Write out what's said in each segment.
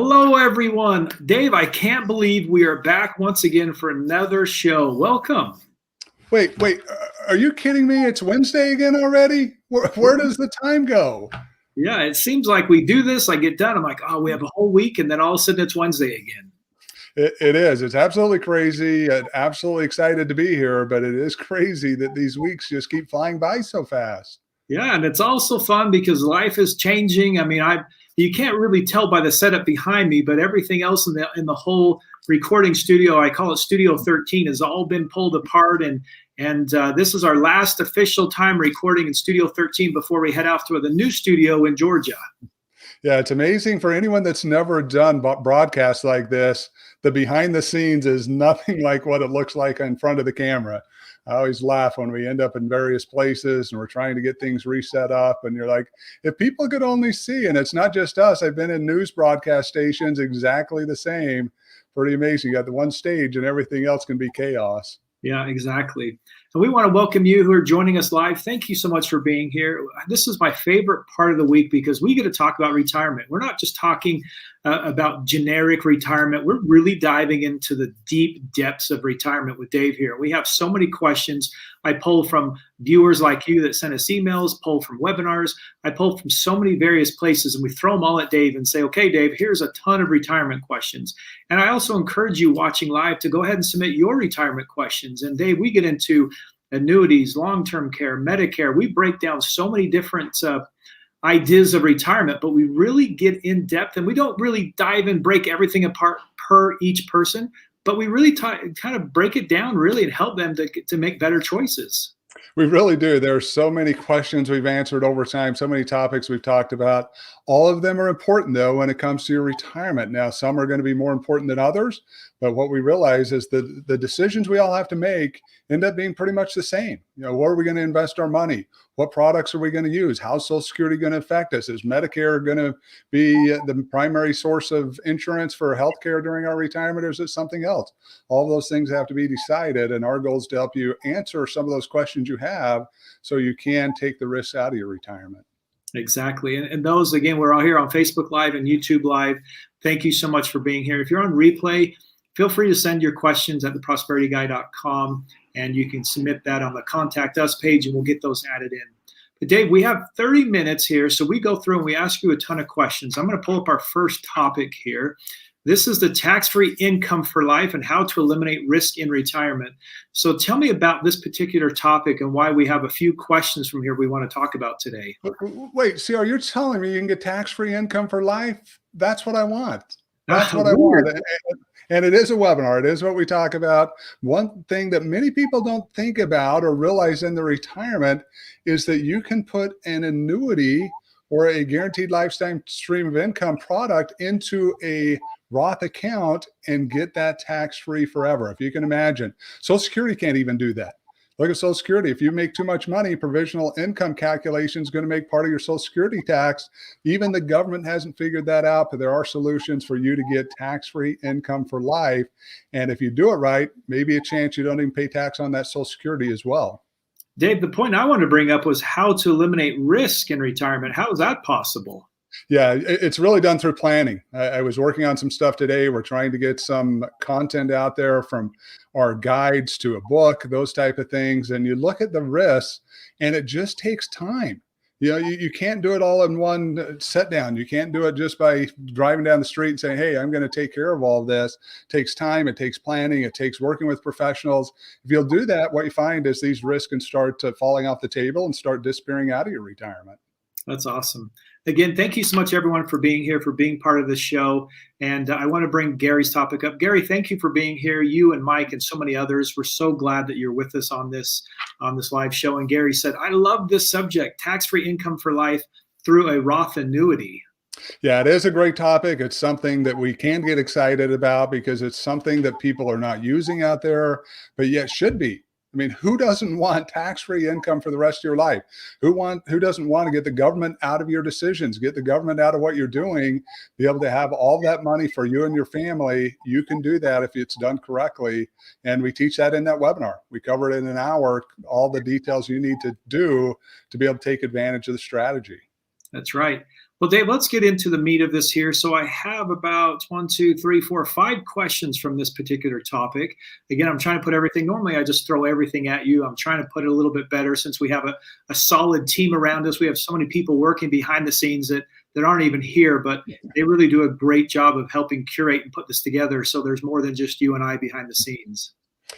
Hello, everyone. Dave, I can't believe we are back once again for another show. Welcome. Wait, are you kidding me? It's Wednesday again already? Where does the time go? Yeah, it seems like we do this. I get done. I'm like, oh, we have a whole week, and then all of a sudden it's Wednesday again. It is. It's absolutely crazy. And absolutely excited to be here, but it is crazy that these weeks just keep flying by so fast. Yeah, and it's also fun because life is changing. I mean, I you can't really tell by the setup behind me, but everything else in the whole recording studio, I call it Studio 13, has all been pulled apart, and this is our last official time recording in Studio 13 before we head off to the new studio in Georgia. Yeah, it's amazing for anyone that's never done broadcasts like this. The behind the scenes is nothing like what it looks like in front of the camera. I always laugh when we end up in various places and we're trying to get things reset up. And you're like, if people could only see, and it's not just us, I've been in news broadcast stations exactly the same. Pretty amazing. You got the one stage and everything else can be chaos. Yeah, exactly. And we want to welcome you who are joining us live. Thank you so much for being here. This is my favorite part of the week because we get to talk about retirement. We're not just talking about generic retirement. We're really diving into the deep depths of retirement with Dave here. We have so many questions. I pull from viewers like you that send us emails, pull from webinars. I pull from so many various places, and we throw them all at Dave and say, okay, Dave, here's a ton of retirement questions. And I also encourage you watching live to go ahead and submit your retirement questions. And Dave, we get into annuities, long-term care, Medicare. We break down so many different ideas of retirement, but we really get in depth, and we don't really dive and break everything apart per each person, but we really kind of break it down really and help them to make better choices. We really do. There are so many questions we've answered over time, so many topics we've talked about. All of them are important, though, when it comes to your retirement. Now, some are going to be more important than others, but what we realize is that the decisions we all have to make end up being pretty much the same. Where are we going to invest our money? What products are we going to use? How's Social Security going to affect us? Is Medicare going to be the primary source of insurance for healthcare during our retirement, or is it something else? All of those things have to be decided, and our goal is to help you answer some of those questions you have so you can take the risks out of your retirement. Exactly. And those, again, we're all here on Facebook Live and YouTube Live. Thank you so much for being here. If you're on replay, feel free to send your questions at theprosperityguy.com, and you can submit that on the Contact Us page, and we'll get those added in. But Dave, we have 30 minutes here, so we go through and we ask you a ton of questions. I'm going to pull up our first topic here. This is the tax-free income for life and how to eliminate risk in retirement. So tell me about this particular topic and why we have a few questions from here we want to talk about today. Wait, see, are you telling me you can get tax-free income for life? That's what I want. That's what I want. And it is a webinar. It is what we talk about. One thing that many people don't think about or realize in their retirement is that you can put an annuity or a guaranteed lifetime stream of income product into a Roth account and get that tax-free forever. If you can imagine, Social Security can't even do that. Look at Social Security. If you make too much money, provisional income calculation is going to make part of your Social Security tax. Even the government hasn't figured that out, but there are solutions for you to get tax-free income for life. And if you do it right, maybe a chance you don't even pay tax on that Social Security as well. Dave, the point I wanted to bring up was how to eliminate risk in retirement. How is that possible? Yeah, it's really done through planning. I was working on some stuff today. We're trying to get some content out there, from our guides to a book, those type of things. And you look at the risks, and it just takes time. You can't do it all in one set down. You can't do it just by driving down the street and saying, hey, I'm going to take care of all of this. It takes time. It takes planning. It takes working with professionals. If you'll do that, what you find is these risks can start falling off the table and start disappearing out of your retirement. That's awesome. Again, thank you so much, everyone, for being here, for being part of this show. And I want to bring Gary's topic up. Gary, thank you for being here. You and Mike and so many others. We're so glad that you're with us on this live show. And Gary said, I love this subject, tax-free income for life through a Roth annuity. Yeah, it is a great topic. It's something that we can get excited about because it's something that people are not using out there, but yet should be. I mean, who doesn't want tax-free income for the rest of your life? Who doesn't want to get the government out of your decisions, get the government out of what you're doing, be able to have all that money for you and your family? You can do that if it's done correctly. And we teach that in that webinar. We cover it in an hour, all the details you need to do to be able to take advantage of the strategy. That's right. Well, Dave, let's get into the meat of this here. So I have about 5 questions from this particular topic. Again, I'm trying to put everything, normally I just throw everything at you. I'm trying to put it a little bit better since we have a solid team around us. We have so many people working behind the scenes that aren't even here, but they really do a great job of helping curate and put this together. So there's more than just you and I behind the scenes.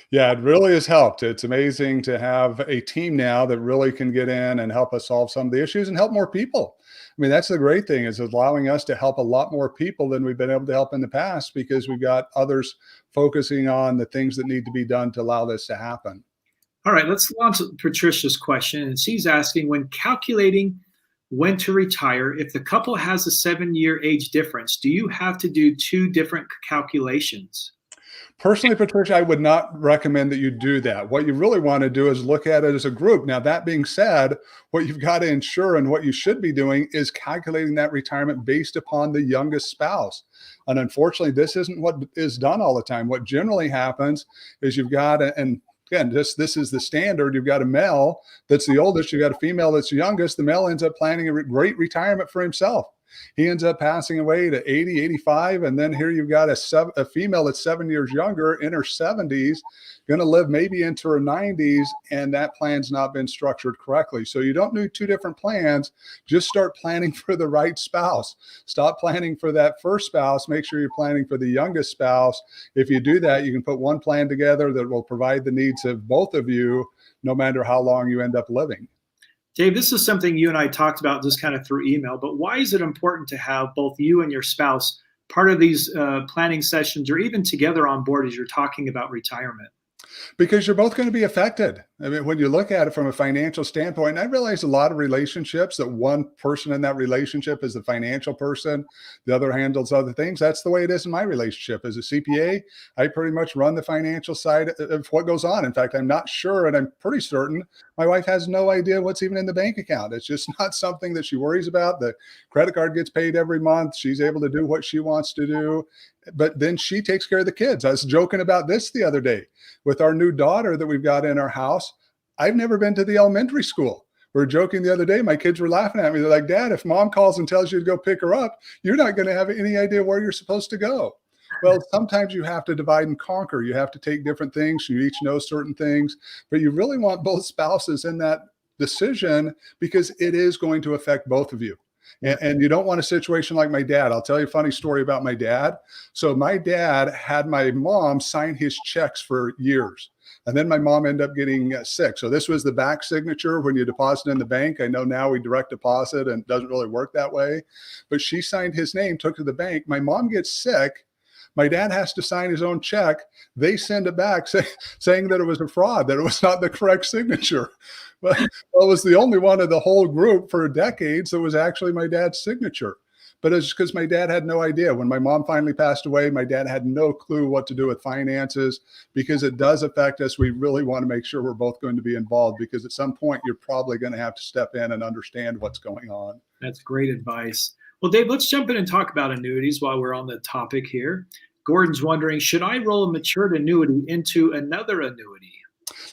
Yeah, it really has helped. It's amazing to have a team now that really can get in and help us solve some of the issues and help more people. I mean, that's the great thing, is allowing us to help a lot more people than we've been able to help in the past, because we've got others focusing on the things that need to be done to allow this to happen. All right, let's launch Patricia's question. And she's asking, when calculating when to retire, if the couple has a 7-year age difference, do you have to do 2 different calculations? Personally, Patricia, I would not recommend that you do that. What you really want to do is look at it as a group. Now, that being said, what you've got to ensure and what you should be doing is calculating that retirement based upon the youngest spouse. And unfortunately, this isn't what is done all the time. What generally happens is you've got, and again, this is the standard. You've got a male that's the oldest. You've got a female that's the youngest. The male ends up planning a great retirement for himself. He ends up passing away to 80, 85. And then here you've got a female that's 7 years younger, in her 70s, going to live maybe into her 90s. And that plan's not been structured correctly. So you don't need 2 different plans. Just start planning for the right spouse. Stop planning for that first spouse. Make sure you're planning for the youngest spouse. If you do that, you can put one plan together that will provide the needs of both of you, no matter how long you end up living. Dave, this is something you and I talked about just kind of through email, but why is it important to have both you and your spouse part of these planning sessions, or even together on board as you're talking about retirement? Because you're both going to be affected. I mean, when you look at it from a financial standpoint, and I realize a lot of relationships that one person in that relationship is the financial person, the other handles other things. That's the way it is in my relationship. As a CPA, I pretty much run the financial side of what goes on. In fact, I'm not sure, and I'm pretty certain my wife has no idea what's even in the bank account. It's just not something that she worries about. The credit card gets paid every month. She's able to do what she wants to do. But then she takes care of the kids. I was joking about this the other day with our new daughter that we've got in our house. I've never been to the elementary school. We were joking the other day. My kids were laughing at me. They're like, Dad, if Mom calls and tells you to go pick her up, you're not going to have any idea where you're supposed to go. Well, sometimes you have to divide and conquer. You have to take different things. You each know certain things, but you really want both spouses in that decision, because it is going to affect both of you. And you don't want a situation like my dad. I'll tell you a funny story about my dad. So my dad had my mom sign his checks for years. And then my mom ended up getting sick. So this was the back signature when you deposit in the bank. I know now we direct deposit and it doesn't really work that way. But she signed his name, took it to the bank. My mom gets sick. My dad has to sign his own check. They send it back saying that it was a fraud, that it was not the correct signature. But it was the only one of the whole group for decades that was actually my dad's signature. But it's because my dad had no idea. When my mom finally passed away, my dad had no clue what to do with finances, because it does affect us. We really want to make sure we're both going to be involved, because at some point you're probably going to have to step in and understand what's going on. That's great advice. Well, Dave, let's jump in and talk about annuities while we're on the topic here. Gordon's wondering, should I roll a matured annuity into another annuity?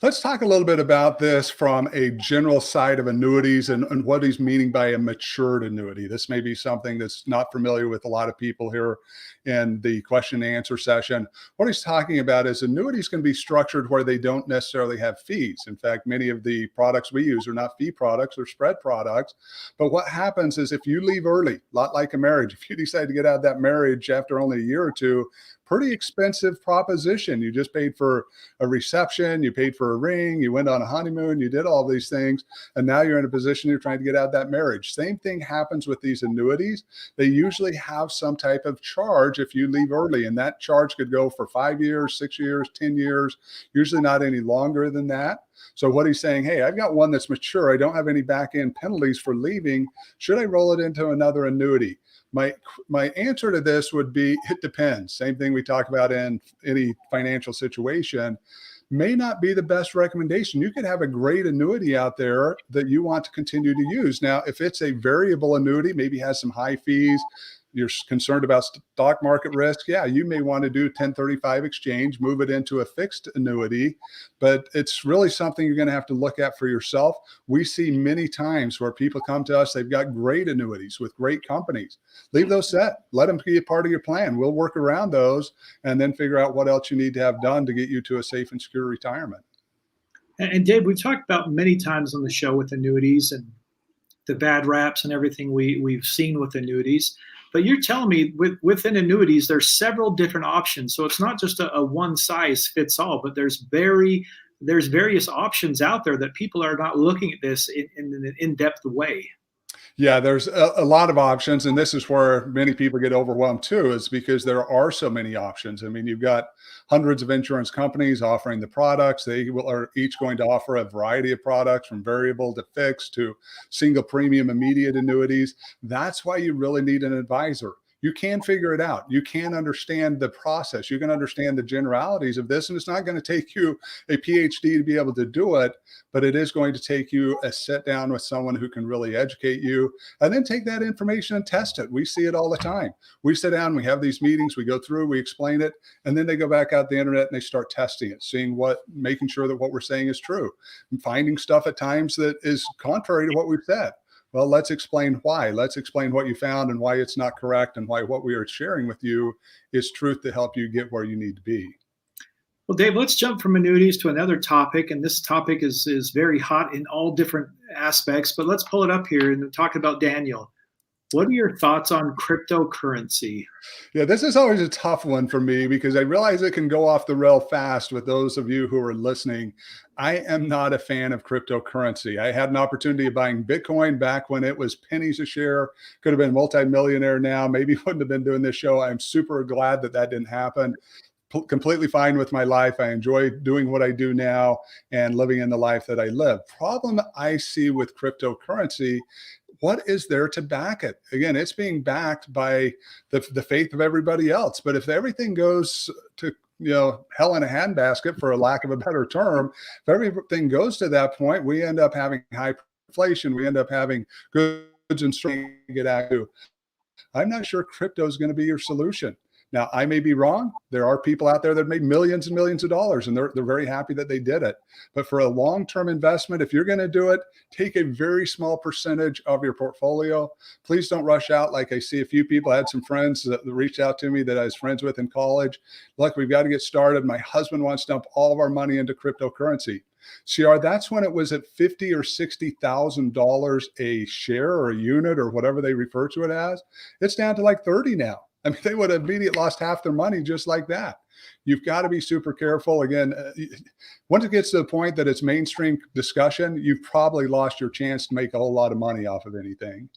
Let's talk a little bit about this from a general side of annuities and what he's meaning by a matured annuity. This may be something that's not familiar with a lot of people here in the question and answer session. What he's talking about is annuities can be structured where they don't necessarily have fees. In fact, many of the products we use are not fee products, they're spread products. But what happens is if you leave early, a lot like a marriage, if you decide to get out of that marriage after only a year or two, pretty expensive proposition. You just paid for a reception, you paid for a ring, you went on a honeymoon, you did all these things, and now you're in a position you're trying to get out of that marriage. Same thing happens with these annuities. They usually have some type of charge if you leave early, and that charge could go for 5 years, 6 years, 10 years, usually not any longer than that. So what he's saying, hey, I've got one that's mature. I don't have any back end penalties for leaving. Should I roll it into another annuity? My answer to this would be, it depends. Same thing we talk about in any financial situation. May not be the best recommendation. You could have a great annuity out there that you want to continue to use. Now, if it's a variable annuity, maybe has some high fees, you're concerned about stock market risk, yeah, you may want to do 1035 exchange, move it into a fixed annuity, but it's really something you're going to have to look at for yourself. We see many times where people come to us, they've got great annuities with great companies. Leave those set. Let them be a part of your plan. We'll work around those and then figure out what else you need to have done to get you to a safe and secure retirement. And Dave, we've talked about many times on the show with annuities and the bad raps and everything we've seen with annuities. But you're telling me within annuities, there's several different options. So it's not just a one size fits all, but there's various options out there that people are not looking at this in an in-depth way. Yeah, there's a lot of options, and this is where many people get overwhelmed too, is because there are so many options. I mean, you've got hundreds of insurance companies offering the products. They are each going to offer a variety of products, from variable to fixed to single premium immediate annuities. That's why you really need an advisor. You can figure it out. You can understand the process. You can understand the generalities of this. And it's not going to take you a PhD to be able to do it, but it is going to take you a sit down with someone who can really educate you and then take that information and test it. We see it all the time. We sit down, we have these meetings, we go through, we explain it, and then they go back out the internet and they start testing it, making sure that what we're saying is true, and finding stuff at times that is contrary to what we've said. Well, let's explain why. Let's explain what you found and why it's not correct, and why what we are sharing with you is truth to help you get where you need to be. Well, Dave, let's jump from annuities to another topic. And this topic is very hot in all different aspects, but let's pull it up here and talk about Daniel. What are your thoughts on cryptocurrency? Yeah, this is always a tough one for me because I realize it can go off the rail fast with those of you who are listening. I am not a fan of cryptocurrency. I had an opportunity of buying Bitcoin back when it was pennies a share, could have been multimillionaire now, maybe wouldn't have been doing this show. I'm super glad that that didn't happen. Completely fine with my life. I enjoy doing what I do now and living in the life that I live. Problem I see with cryptocurrency, what is there to back it? Again, it's being backed by the faith of everybody else. But if everything goes to hell in a handbasket, for a lack of a better term, if everything goes to that point, we end up having high inflation. We end up having goods and services get active. I'm not sure crypto is going to be your solution. Now, I may be wrong. There are people out there that made millions and millions of dollars, and they're very happy that they did it. But for a long-term investment, if you're going to do it, take a very small percentage of your portfolio. Please don't rush out. Like I see a few people, I had some friends that reached out to me that I was friends with in college. Look, we've got to get started. My husband wants to dump all of our money into cryptocurrency. CR, that's when it was at $50,000 or $60,000 a share or a unit or whatever they refer to it as. It's down to like 30 now. I mean, they would have immediately lost half their money just like that. You've got to be super careful. Again, once it gets to the point that it's mainstream discussion, you've probably lost your chance to make a whole lot of money off of anything.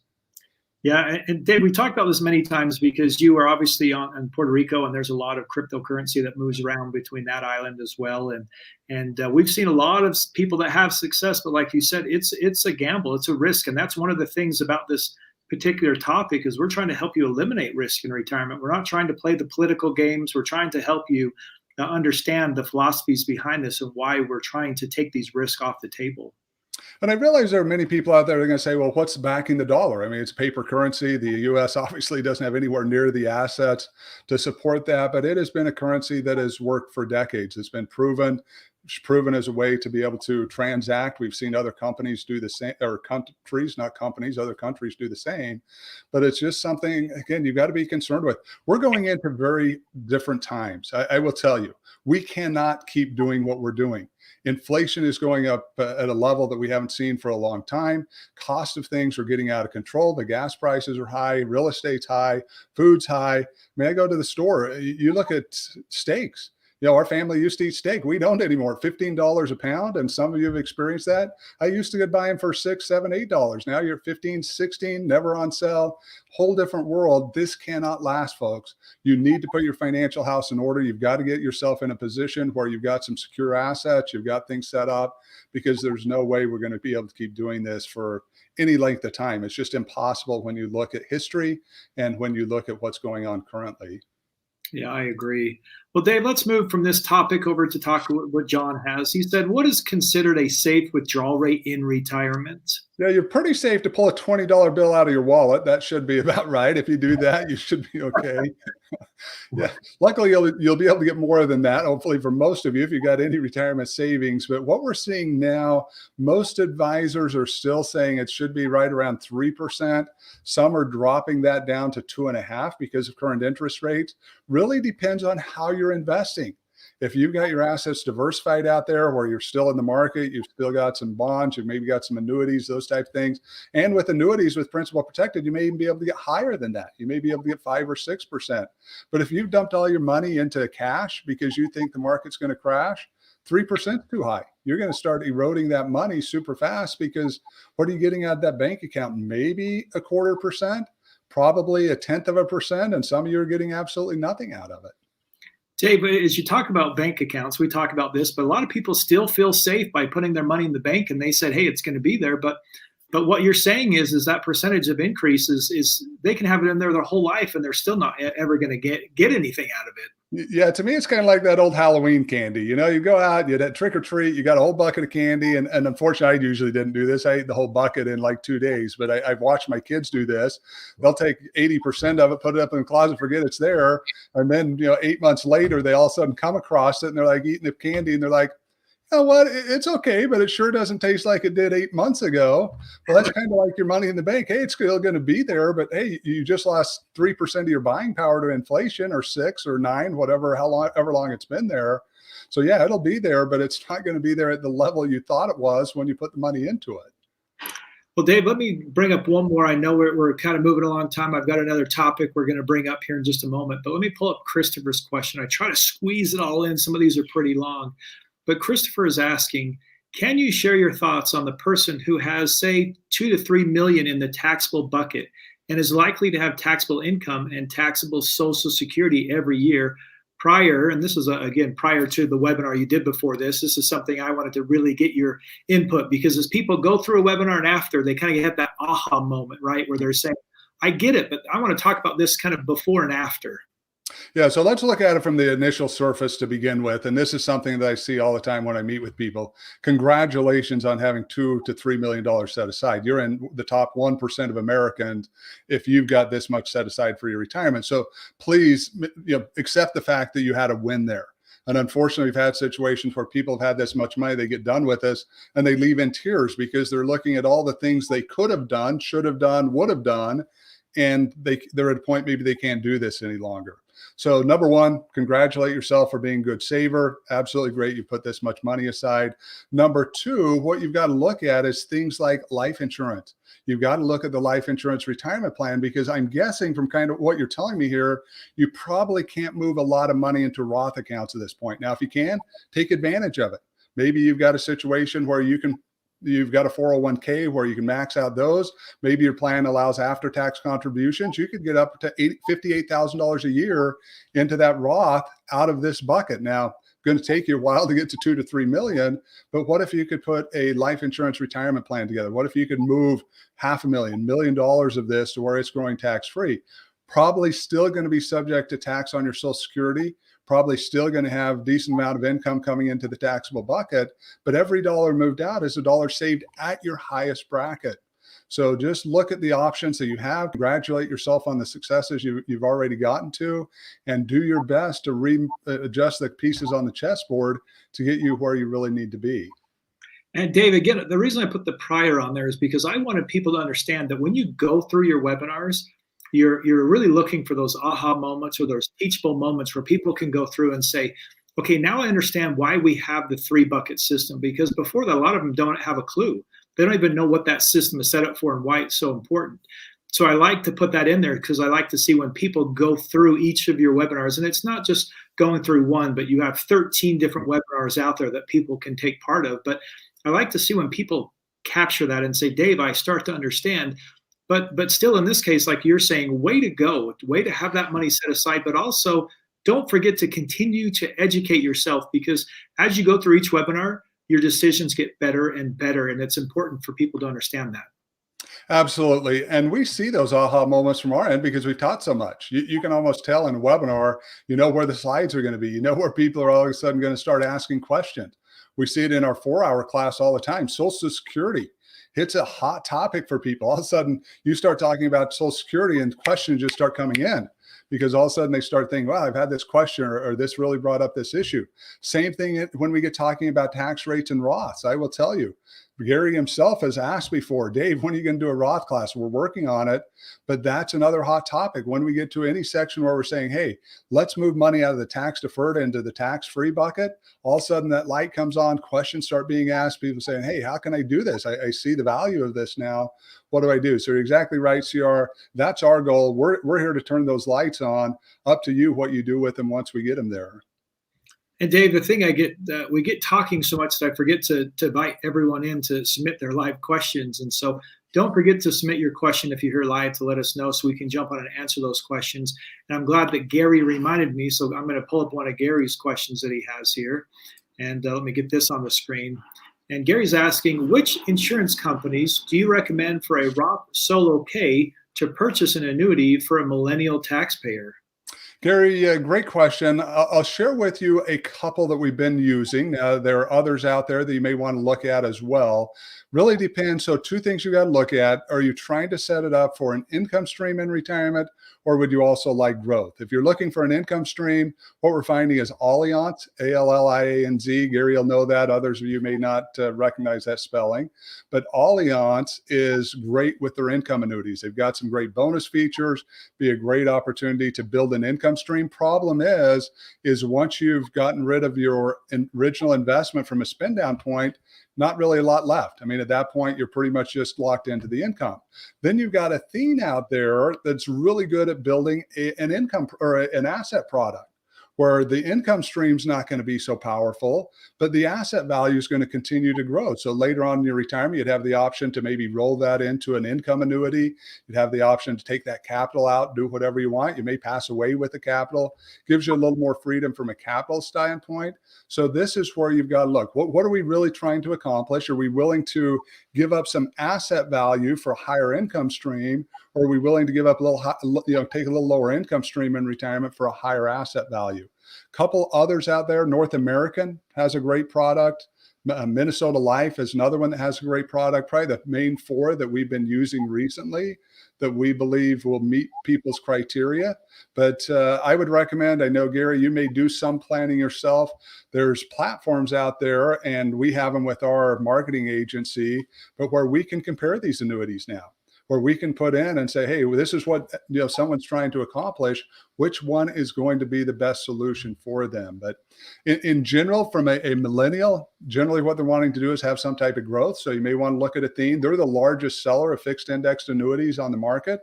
Yeah, and Dave, we talked about this many times because you are obviously in Puerto Rico, and there's a lot of cryptocurrency that moves around between that island as well. And we've seen a lot of people that have success, but like you said, it's a gamble, it's a risk, and that's one of the things about this particular topic is we're trying to help you eliminate risk in retirement. We're not trying to play the political games. We're trying to help you understand the philosophies behind this and why we're trying to take these risks off the table. And I realize there are many people out there that are going to say, well, what's backing the dollar? I mean, it's paper currency. The U.S. obviously doesn't have anywhere near the assets to support that, but it has been a currency that has worked for decades. It's been proven as a way to be able to transact. We've seen other companies do the same, or countries, not companies, other countries do the same. But it's just something, again, you've got to be concerned with. We're going into very different times. I will tell you, we cannot keep doing what we're doing. Inflation is going up at a level that we haven't seen for a long time. Cost of things are getting out of control. The gas prices are high, real estate's high, food's high. I mean, I go to the store, you look at steaks. Our family used to eat steak. We don't anymore. $15 a pound. And some of you have experienced that. I used to go buy them for $6, $7, $8. Now you're at $15, $16, never on sale. Whole different world. This cannot last, folks. You need to put your financial house in order. You've got to get yourself in a position where you've got some secure assets. You've got things set up, because there's no way we're going to be able to keep doing this for any length of time. It's just impossible when you look at history and when you look at what's going on currently. Yeah, I agree. Well, Dave, let's move from this topic over to talk what John has. He said, what is considered a safe withdrawal rate in retirement? Yeah, you're pretty safe to pull a $20 bill out of your wallet. That should be about right. If you do that, you should be okay. Yeah. Luckily, you'll be able to get more than that, hopefully, for most of you if you got any retirement savings. But what we're seeing now, most advisors are still saying it should be right around 3%. Some are dropping that down to 2.5% because of current interest rates. Really depends on how you're investing. If you've got your assets diversified out there where you're still in the market, you've still got some bonds, you've maybe got some annuities, those type of things. And with annuities with principal protected, you may even be able to get higher than that. You may be able to get 5 or 6%. But if you've dumped all your money into cash because you think the market's going to crash, 3% is too high. You're going to start eroding that money super fast because what are you getting out of that bank account? Maybe 0.25%, probably 0.1%. And some of you are getting absolutely nothing out of it. Dave, as you talk about bank accounts, we talk about this, but a lot of people still feel safe by putting their money in the bank, and they said, hey, it's going to be there. But what you're saying is that percentage of increase is they can have it in there their whole life, and they're still not ever going to get anything out of it. Yeah, to me, it's kind of like that old Halloween candy. You know, you go out, you trick or treat, you got a whole bucket of candy. And unfortunately, I usually didn't do this. I ate the whole bucket in like 2 days, but I've watched my kids do this. They'll take 80% of it, put it up in the closet, forget it's there. And then, 8 months later, they all of a sudden come across it and they're like eating the candy and they're like, you know what, it's okay, but it sure doesn't taste like it did 8 months ago. Well, that's kind of like your money in the bank. Hey, it's still going to be there, but hey, you just lost 3% of your buying power to inflation, or 6 or 9, whatever, however long it's been there. So yeah, it'll be there, but it's not going to be there at the level you thought it was when you put the money into it. Well, Dave, let me bring up one more. I know we're kind of moving along time. I've got another topic we're going to bring up here in just a moment, but let me pull up Christopher's question. I try to squeeze it all in. Some of these are pretty long. But Christopher is asking, can you share your thoughts on the person who has, say, 2 to 3 million in the taxable bucket and is likely to have taxable income and taxable Social Security every year prior, and this is, again, prior to the webinar you did before this is something I wanted to really get your input, because as people go through a webinar and after, they kind of get that aha moment, right, where they're saying, I get it, but I want to talk about this kind of before and after. Yeah, so let's look at it from the initial surface to begin with. And this is something that I see all the time when I meet with people. Congratulations on having $2 to $3 million set aside. You're in the top 1% of Americans if you've got this much set aside for your retirement. So please, accept the fact that you had a win there. And unfortunately, we've had situations where people have had this much money, they get done with this, and they leave in tears because they're looking at all the things they could have done, should have done, would have done, and they're at a point maybe they can't do this any longer. So number one, congratulate yourself for being a good saver. Absolutely great. You put this much money aside. Number two, what you've got to look at is things like life insurance. You've got to look at the life insurance retirement plan, because I'm guessing from kind of what you're telling me here, you probably can't move a lot of money into Roth accounts at this point. Now, if you can, take advantage of it. Maybe you've got a situation where you've got a 401k where you can max out those. Maybe your plan allows after-tax contributions. You could get up to $58,000 a year into that Roth out of this bucket. Now, going to take you a while to get to 2 to 3 million, but what if you could put a life insurance retirement plan together? What if you could move $500,000, $1 million of this to where it's growing tax-free? Probably still going to be subject to tax on your Social Security, probably still going to have a decent amount of income coming into the taxable bucket, but every dollar moved out is a dollar saved at your highest bracket. So just look at the options that you have, congratulate yourself on the successes you've already gotten to, and do your best to readjust the pieces on the chessboard to get you where you really need to be. And Dave, again, the reason I put the prior on there is because I wanted people to understand that when you go through your webinars, you're really looking for those aha moments or those teachable moments where people can go through and say, okay, now I understand why we have the 3-bucket system, because before that, a lot of them don't have a clue. They don't even know what that system is set up for and why it's so important. So I like to put that in there because I like to see when people go through each of your webinars, and it's not just going through one, but you have 13 different webinars out there that people can take part of. But I like to see when people capture that and say, Dave, I start to understand. But still, in this case, like you're saying, way to go, way to have that money set aside, but also don't forget to continue to educate yourself, because as you go through each webinar, your decisions get better and better. And it's important for people to understand that. Absolutely. And we see those aha moments from our end because we've taught so much. You can almost tell in a webinar, where the slides are going to be, where people are all of a sudden going to start asking questions. We see it in our 4-hour class all the time. Social Security. It's a hot topic for people. All of a sudden, you start talking about Social Security and questions just start coming in because all of a sudden they start thinking, well, I've had this question or this really brought up this issue. Same thing when we get talking about tax rates and Roths. I will tell you, Gary himself has asked before, Dave, when are you going to do a Roth class? We're working on it, but that's another hot topic. When we get to any section where we're saying, hey, let's move money out of the tax deferred into the tax free bucket, all of a sudden that light comes on, questions start being asked, people saying, hey, how can I do this? I see the value of this now. What do I do? So you're exactly right, CR. That's our goal. We're here to turn those lights on. Up to you what you do with them once we get them there. And Dave, the thing we get talking so much that I forget to invite everyone in to submit their live questions. And so don't forget to submit your question if you're here live to let us know so we can jump on and answer those questions. And I'm glad that Gary reminded me. So I'm going to pull up one of Gary's questions that he has here. And let me get this on the screen. And Gary's asking, which insurance companies do you recommend for a Roth Solo K to purchase an annuity for a millennial taxpayer? Gary, great question. I'll share with you a couple that we've been using. There are others out there that you may want to look at as well. Really depends. So two things you got to look at. Are you trying to set it up for an income stream in retirement, or would you also like growth? If you're looking for an income stream, what we're finding is Allianz, A-L-L-I-A-N-Z. Gary will know that. Others of you may not recognize that spelling. But Allianz is great with their income annuities. They've got some great bonus features, be a great opportunity to build an income stream. Problem is once you've gotten rid of your original investment from a spin down point, not really a lot left. I mean, at that point, you're pretty much just locked into the income. Then you've got Athene out there that's really good at building an income or an asset product where the income stream's not going to be so powerful, but the asset value is going to continue to grow. So later on in your retirement, you'd have the option to maybe roll that into an income annuity. You'd have the option to take that capital out, do whatever you want. You may pass away with the capital. Gives you a little more freedom from a capital standpoint. So this is where you've got to look. What are we really trying to accomplish? Are we willing to give up some asset value for a higher income stream? Or are we willing to give up a little, take a little lower income stream in retirement for a higher asset value? Couple others out there. North American has a great product. Minnesota Life is another one that has a great product. Probably the main four that we've been using recently that we believe will meet people's criteria. But I would recommend, I know, Gary, you may do some planning yourself. There's platforms out there, and we have them with our marketing agency, but where we can compare these annuities now, where we can put in and say, hey, this is what someone's trying to accomplish. Which one is going to be the best solution for them? But in general, from a millennial, generally what they're wanting to do is have some type of growth. So you may want to look at Athene. They're the largest seller of fixed indexed annuities on the market.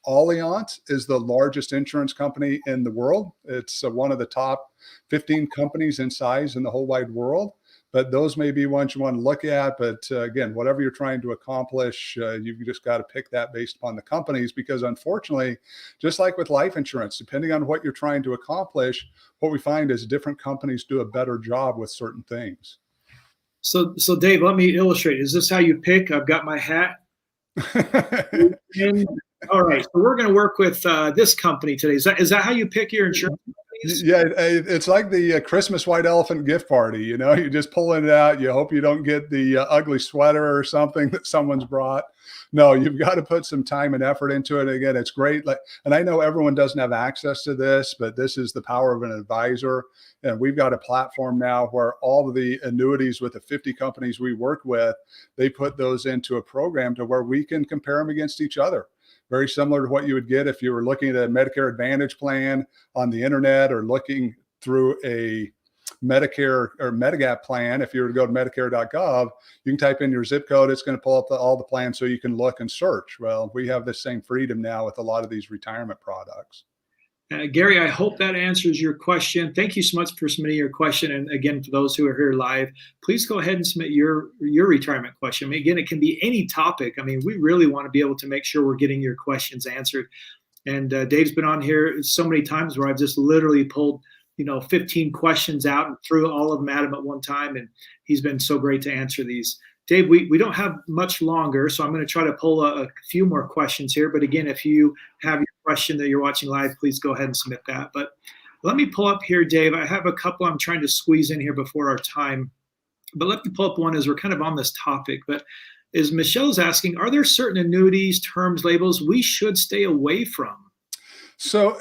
Allianz is the largest insurance company in the world. It's one of the top 15 companies in size in the whole wide world. But those may be ones you want to look at. But again, whatever you're trying to accomplish, you've just got to pick that based upon the companies, because unfortunately, just like with life insurance, depending on what you're trying to accomplish, what we find is different companies do a better job with certain things. So Dave, let me illustrate. Is this how you pick? I've got my hat. All right. So we're going to work with this company today. Is that how you pick your insurance companies? Yeah, it's like the Christmas white elephant gift party. You're just pulling it out. You hope you don't get the ugly sweater or something that someone's brought. No, you've got to put some time and effort into it. Again, it's great. And I know everyone doesn't have access to this, but this is the power of an advisor. And we've got a platform now where all of the annuities with the 50 companies we work with, they put those into a program to where we can compare them against each other. Very similar to what you would get if you were looking at a Medicare Advantage plan on the internet, or looking through a Medicare or Medigap plan. If you were to go to medicare.gov, you can type in your zip code. It's going to pull up all the plans so you can look and search. Well, we have the same freedom now with a lot of these retirement products. Gary, I hope that answers your question. Thank you so much for submitting your question. And again, for those who are here live, please go ahead and submit your retirement question. I mean, again, it can be any topic. I mean, we really want to be able to make sure we're getting your questions answered. And Dave's been on here so many times where I've just literally pulled 15 questions out and threw all of them at him at one time. And he's been so great to answer these. Dave, we don't have much longer, so I'm going to try to pull a few more questions here. But again, if you have your question that you're watching live, please go ahead and submit that. But let me pull up here, Dave. I have a couple I'm trying to squeeze in here before our time. But let me pull up one as we're kind of on this topic. But is Michelle's asking, are there certain annuities, terms, labels we should stay away from? So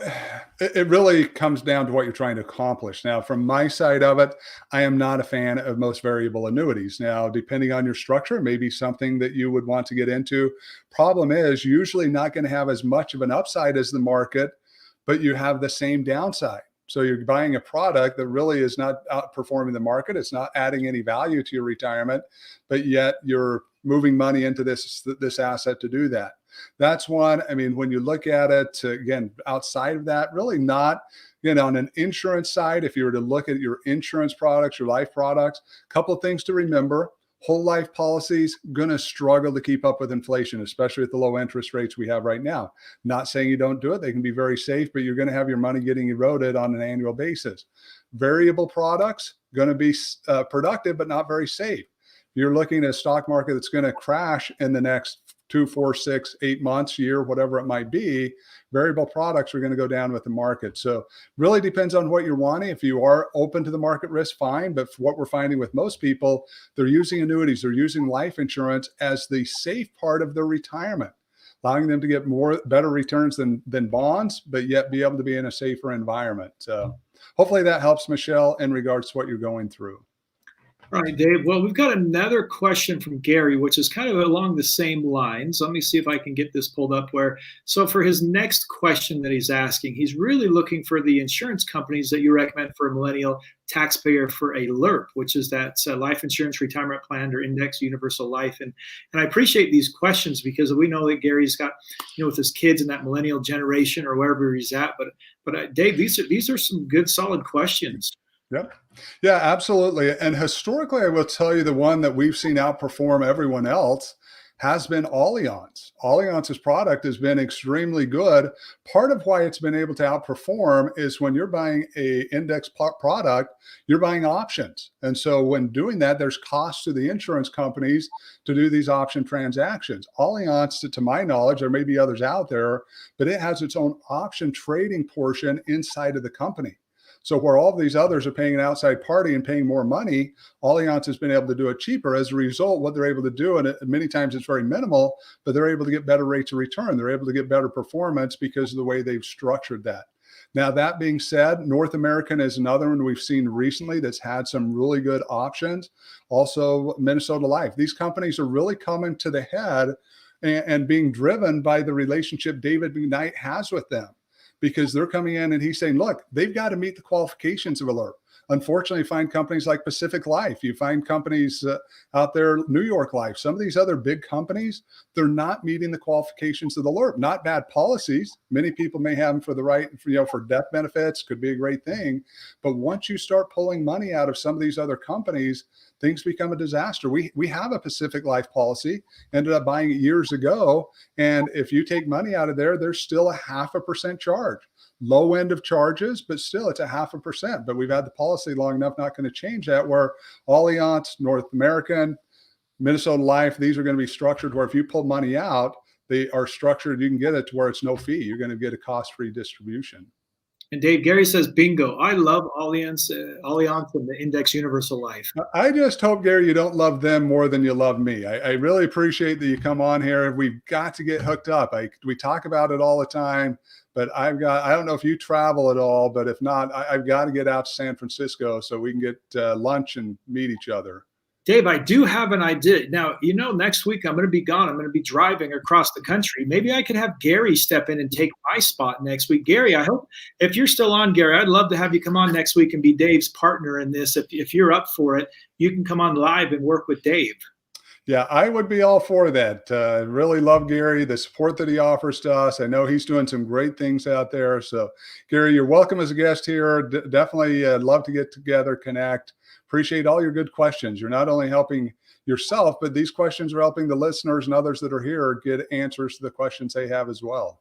it really comes down to what you're trying to accomplish. Now, from my side of it, I am not a fan of most variable annuities. Now, depending on your structure, maybe something that you would want to get into. Problem is, usually not going to have as much of an upside as the market, but you have the same downside. So you're buying a product that really is not outperforming the market. It's not adding any value to your retirement, but yet you're moving money into this asset to do that. That's one. I mean, when you look at it, again, outside of that, really not, on an insurance side, if you were to look at your insurance products, your life products, a couple of things to remember. Whole life policies going to struggle to keep up with inflation, especially at the low interest rates we have right now. Not saying you don't do it. They can be very safe, but you're going to have your money getting eroded on an annual basis. Variable products going to be productive, but not very safe. You're looking at a stock market that's going to crash in the next 2, 4, 6, 8 months, year, whatever it might be. Variable products are going to go down with the market. So really depends on what you're wanting. If you are open to the market risk, fine. But what we're finding with most people, they're using annuities, they're using life insurance as the safe part of their retirement, allowing them to get better returns than bonds, but yet be able to be in a safer environment. So hopefully that helps, Michelle, in regards to what you're going through. All right, Dave. Well, we've got another question from Gary, which is kind of along the same lines. Let me see if I can get this pulled up so for his next question that he's asking, he's really looking for the insurance companies that you recommend for a millennial taxpayer for a LIRP, which is that life insurance retirement plan or index universal life. And I appreciate these questions because we know that Gary's got, with his kids in that millennial generation or wherever he's at. But Dave, these are some good, solid questions. Yep. Yeah, absolutely. And historically, I will tell you the one that we've seen outperform everyone else has been Allianz. Allianz's product has been extremely good. Part of why it's been able to outperform is when you're buying a index product, you're buying options. And so when doing that, there's costs to the insurance companies to do these option transactions. Allianz, to my knowledge, there may be others out there, but it has its own option trading portion inside of the company. So where all of these others are paying an outside party and paying more money, Allianz has been able to do it cheaper. As a result, what they're able to do, and many times it's very minimal, but they're able to get better rates of return. They're able to get better performance because of the way they've structured that. Now, that being said, North American is another one we've seen recently that's had some really good options. Also, Minnesota Life. These companies are really coming to the head and being driven by the relationship David McKnight has with them. Because they're coming in and he's saying, look, they've got to meet the qualifications of a LIRP. Unfortunately, you find companies like Pacific Life, you find companies out there, New York Life, some of these other big companies, they're not meeting the qualifications of the LIRP. Not bad policies. Many people may have them for the right, for death benefits, could be a great thing. But once you start pulling money out of some of these other companies, things become a disaster. We have a Pacific Life policy, ended up buying it years ago. And if you take money out of there, there's still a 0.5% charge. Low end of charges, but still it's a 0.5%. But we've had the policy long enough, not going to change that, where Allianz, North American, Minnesota Life, these are going to be structured where if you pull money out, they are structured, you can get it to where it's no fee. You're going to get a cost-free distribution. And Dave, Gary says, bingo. I love Allianz and the Index Universal Life. I just hope, Gary, you don't love them more than you love me. I really appreciate that you come on here. We've got to get hooked up. We talk about it all the time, but I don't know if you travel at all, but if not, I've got to get out to San Francisco so we can get lunch and meet each other. Dave, I do have an idea. Now, next week I'm going to be gone. I'm going to be driving across the country. Maybe I could have Gary step in and take my spot next week. Gary, I hope if you're still on, Gary, I'd love to have you come on next week and be Dave's partner in this. If you're up for it, you can come on live and work with Dave. Yeah, I would be all for that. Really love Gary, the support that he offers to us. I know he's doing some great things out there. So, Gary, you're welcome as a guest here. Definitely love to get together, connect. Appreciate all your good questions. You're not only helping yourself, but these questions are helping the listeners and others that are here get answers to the questions they have as well.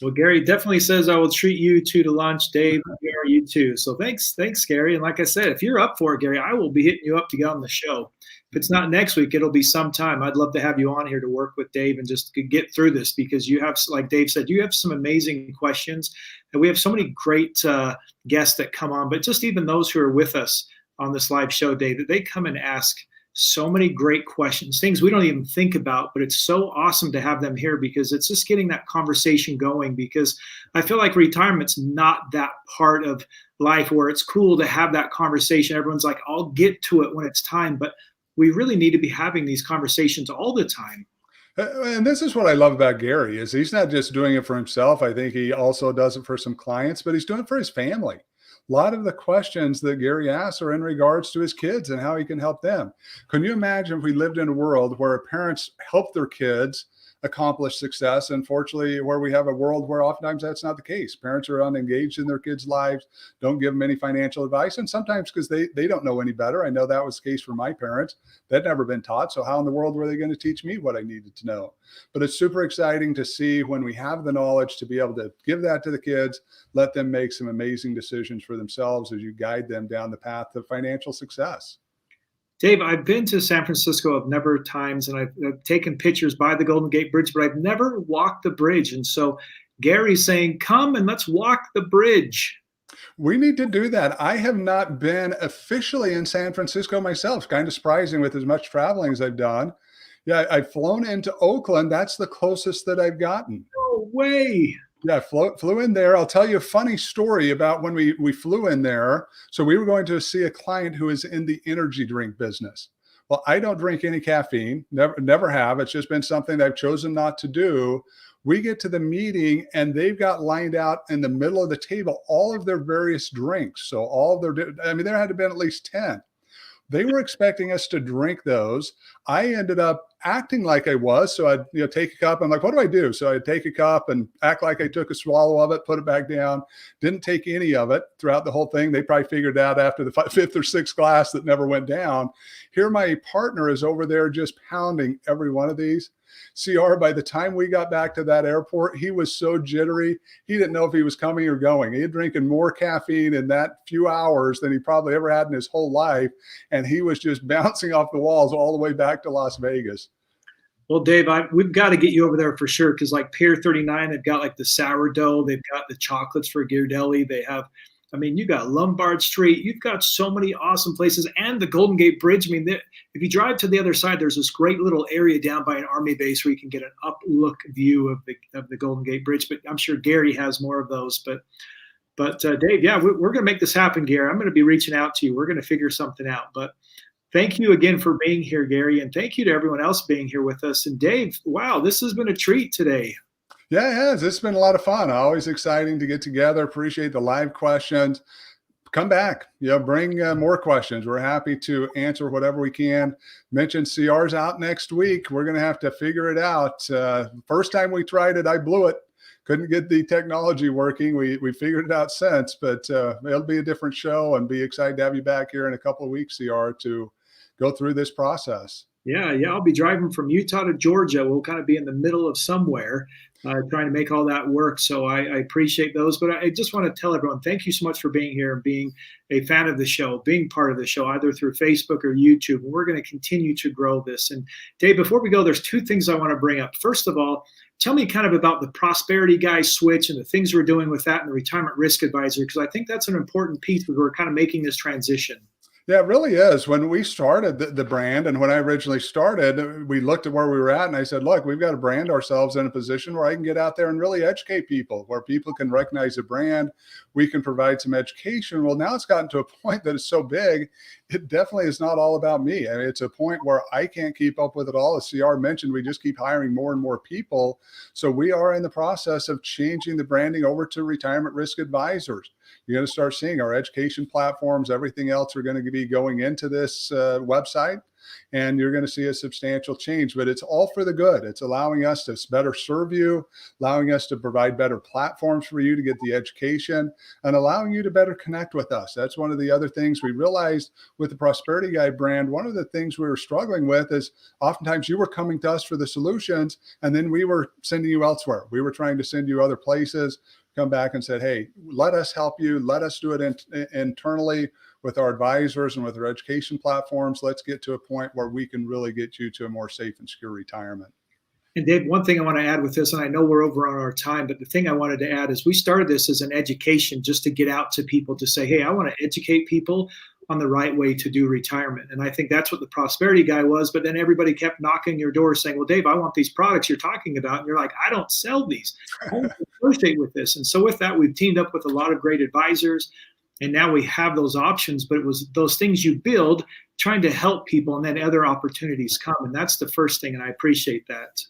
Well, Gary definitely says I will treat you two to lunch. Dave, you too. So thanks, Gary. And like I said, if you're up for it, Gary, I will be hitting you up to get on the show. If it's not next week, it'll be sometime. I'd love to have you on here to work with Dave and just get through this because you have, like Dave said, you have some amazing questions. And we have so many great guests that come on, but just even those who are with us on this live show, Dave, that they come and ask so many great questions, things we don't even think about, but it's so awesome to have them here because it's just getting that conversation going, because I feel like retirement's not that part of life where it's cool to have that conversation. Everyone's like, I'll get to it when it's time, but we really need to be having these conversations all the time. And this is what I love about Gary is he's not just doing it for himself. I think he also does it for some clients, but he's doing it for his family. A lot of the questions that Gary asks are in regards to his kids and how he can help them. Can you imagine if we lived in a world where parents help their kids accomplish success? Unfortunately, where we have a world where oftentimes that's not the case. Parents are unengaged in their kids' lives, don't give them any financial advice, and sometimes because they don't know any better. I know that was the case for my parents. They'd never been taught, so how in the world were they going to teach me what I needed to know? But it's super exciting to see when we have the knowledge to be able to give that to the kids, let them make some amazing decisions for themselves as you guide them down the path of financial success. Dave, I've been to San Francisco a number of times, and I've taken pictures by the Golden Gate Bridge, but I've never walked the bridge. And so Gary's saying, come and let's walk the bridge. We need to do that. I have not been officially in San Francisco myself. It's kind of surprising with as much traveling as I've done. Yeah, I've flown into Oakland. That's the closest that I've gotten. No way. Yeah, I flew in there. I'll tell you a funny story about when we flew in there. So we were going to see a client who is in the energy drink business. Well, I don't drink any caffeine, never have. It's just been something that I've chosen not to do. We get to the meeting and they've got lined out in the middle of the table all of their various drinks. So all of their, I mean, there had to be at least 10. They were expecting us to drink those. I ended up acting like I was. So I'd take a cup. I'm like, what do I do? So I'd take a cup and act like I took a swallow of it, put it back down. Didn't take any of it throughout the whole thing. They probably figured out after the fifth or sixth glass that never went down. Here, my partner is over there just pounding every one of these. CR, by the time we got back to that airport, he was so jittery. He didn't know if he was coming or going. He had drinking more caffeine in that few hours than he probably ever had in his whole life. And he was just bouncing off the walls all the way back to Las Vegas. Well, Dave, we've got to get you over there for sure. Cause like Pier 39, they've got like the sourdough. They've got the chocolates for Ghirardelli. They have, I mean, you got Lombard Street. You've got so many awesome places, and the Golden Gate Bridge. I mean, if you drive to the other side, there's this great little area down by an army base where you can get an uplook view of the Golden Gate Bridge. But I'm sure Gary has more of those. But Dave, yeah, we're going to make this happen, Gary. I'm going to be reaching out to you. We're going to figure something out. But thank you again for being here, Gary, and thank you to everyone else being here with us. And Dave, wow, this has been a treat today. Yeah, it has. It's been a lot of fun. Always exciting to get together. Appreciate the live questions. Come back, bring more questions. We're happy to answer whatever we can. Mention CR's out next week. We're going to have to figure it out. First time we tried it, I blew it. Couldn't get the technology working. We figured it out since, but it'll be a different show, and be excited to have you back here in a couple of weeks, CR, to go through this process. Yeah. I'll be driving from Utah to Georgia. We'll kind of be in the middle of somewhere, trying to make all that work. So I appreciate those. But I just want to tell everyone, thank you so much for being here and being a fan of the show, being part of the show, either through Facebook or YouTube. And we're going to continue to grow this. And Dave, before we go, there's two things I want to bring up. First of all, tell me kind of about the Prosperity Guy switch and the things we're doing with that and the Retirement Risk Advisor, because I think that's an important piece because we're kind of making this transition. Yeah, it really is. When we started the brand, and when I originally started, we looked at where we were at, and I said, look, we've got to brand ourselves in a position where I can get out there and really educate people, where people can recognize the brand. We can provide some education. Well, now it's gotten to a point that it's so big, it definitely is not all about me. I mean, it's a point where I can't keep up with it all. As CR mentioned, we just keep hiring more and more people. So we are in the process of changing the branding over to Retirement Risk Advisors. You're going to start seeing our education platforms, everything else are going to be going into this website, and you're going to see a substantial change, but it's all for the good. It's allowing us to better serve you, allowing us to provide better platforms for you to get the education, and allowing you to better connect with us. That's one of the other things we realized with the Prosperity Guy brand. One of the things we were struggling with is oftentimes you were coming to us for the solutions, and then we were sending you elsewhere. We were trying to send you other places. Come back and said, hey, let us help you. Let us do it internally with our advisors and with our education platforms. Let's get to a point where we can really get you to a more safe and secure retirement. And Dave, one thing I want to add with this, and I know we're over on our time, but the thing I wanted to add is we started this as an education just to get out to people to say, hey, I want to educate people on the right way to do retirement. And I think that's what the prosperity guy was. But then everybody kept knocking your door saying, well, Dave, I want these products you're talking about. And you're like, I don't sell these. I don't associate with this. And so with that, we've teamed up with a lot of great advisors. And now we have those options, but it was those things you build trying to help people, and then other opportunities come. And that's the first thing. And I appreciate that.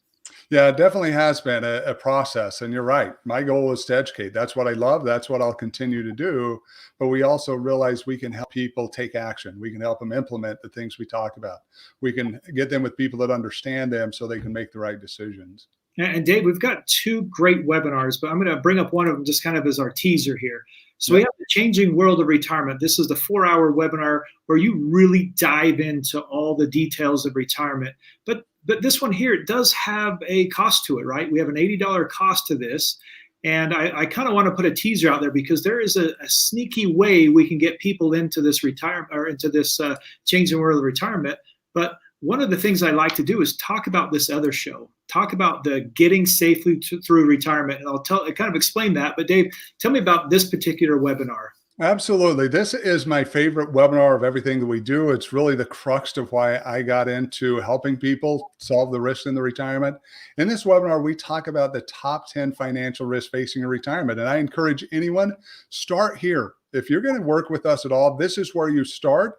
Yeah, it definitely has been a process. And you're right. My goal is to educate. That's what I love. That's what I'll continue to do. But we also realize we can help people take action. We can help them implement the things we talk about. We can get them with people that understand them so they can make the right decisions. And Dave, we've got 2 great webinars, but I'm going to bring up one of them just kind of as our teaser here. So we have the Changing World of Retirement. This is the 4-hour webinar where you really dive into all the details of retirement. But this one here, it does have a cost to it, right? We have an $80 cost to this. And I kind of want to put a teaser out there because there is a sneaky way we can get people into this retirement or into this Changing World of Retirement. But one of the things I like to do is talk about this other show, talk about the getting safely through retirement. And I'll kind of explain that. But Dave, tell me about this particular webinar. Absolutely. This is my favorite webinar of everything that we do. It's really the crux of why I got into helping people solve the risks in the retirement. In this webinar, we talk about the top 10 financial risks facing in retirement. And I encourage anyone, start here. If you're going to work with us at all, this is where you start.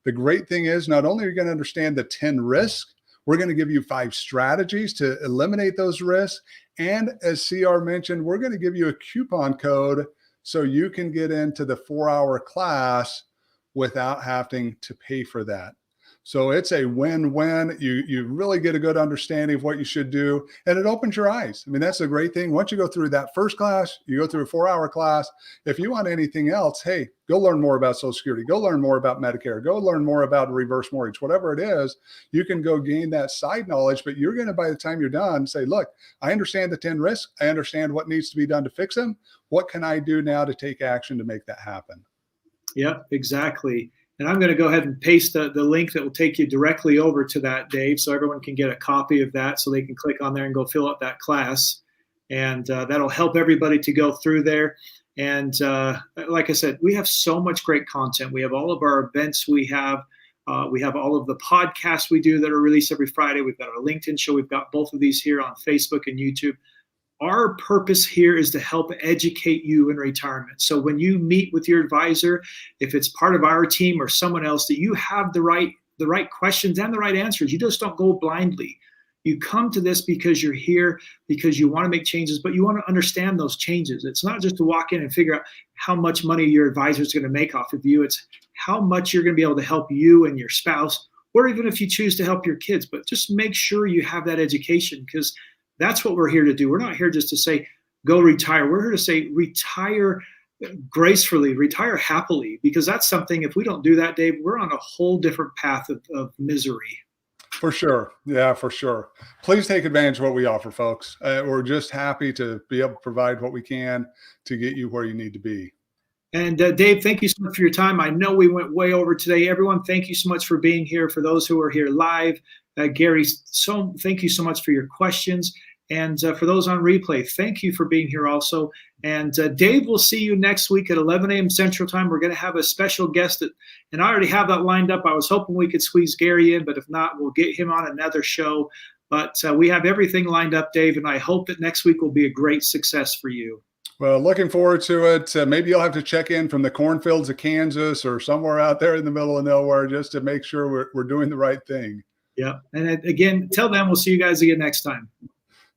The great thing is not only are you going to understand the 10 risks, we're going to give you 5 strategies to eliminate those risks. And as CR mentioned, we're going to give you a coupon code so you can get into the 4-hour class without having to pay for that. So it's a win-win. You really get a good understanding of what you should do, and it opens your eyes. I mean, that's a great thing. Once you go through that first class, you go through a 4-hour class. If you want anything else, hey, go learn more about Social Security. Go learn more about Medicare. Go learn more about reverse mortgage. Whatever it is, you can go gain that side knowledge, but you're going to, by the time you're done, say, look, I understand the 10 risks. I understand what needs to be done to fix them. What can I do now to take action to make that happen? Yep, exactly. And I'm going to go ahead and paste the link that will take you directly over to that, Dave, so everyone can get a copy of that so they can click on there and go fill out that class. And that'll help everybody to go through there. And like I said, we have so much great content. We have all of our events. We have all of the podcasts we do that are released every Friday. We've got our LinkedIn show. We've got both of these here on Facebook and YouTube. Our purpose here is to help educate you in retirement. So when you meet with your advisor, if it's part of our team or someone else, that you have the right questions and the right answers. You just don't go blindly. You come to this because you're here, because you want to make changes, but you want to understand those changes. It's not just to walk in and figure out how much money your advisor is going to make off of you. It's how much you're going to be able to help you and your spouse, or even if you choose to help your kids. But just make sure you have that education, because that's what we're here to do. We're not here just to say, go retire. We're here to say, retire gracefully, retire happily, because that's something, if we don't do that, Dave, we're on a whole different path of misery. For sure. Yeah, for sure. Please take advantage of what we offer, folks. We're just happy to be able to provide what we can to get you where you need to be. And Dave, thank you so much for your time. I know we went way over today. Everyone, thank you so much for being here. For those who are here live, Gary, thank you so much for your questions. And for those on replay, thank you for being here also. And Dave, we'll see you next week at 11 a.m. Central Time. We're going to have a special guest, and I already have that lined up. I was hoping we could squeeze Gary in, but if not, we'll get him on another show. But we have everything lined up, Dave, and I hope that next week will be a great success for you. Well, looking forward to it. Maybe you'll have to check in from the cornfields of Kansas or somewhere out there in the middle of nowhere just to make sure we're doing the right thing. Yeah. And again, tell them we'll see you guys again next time.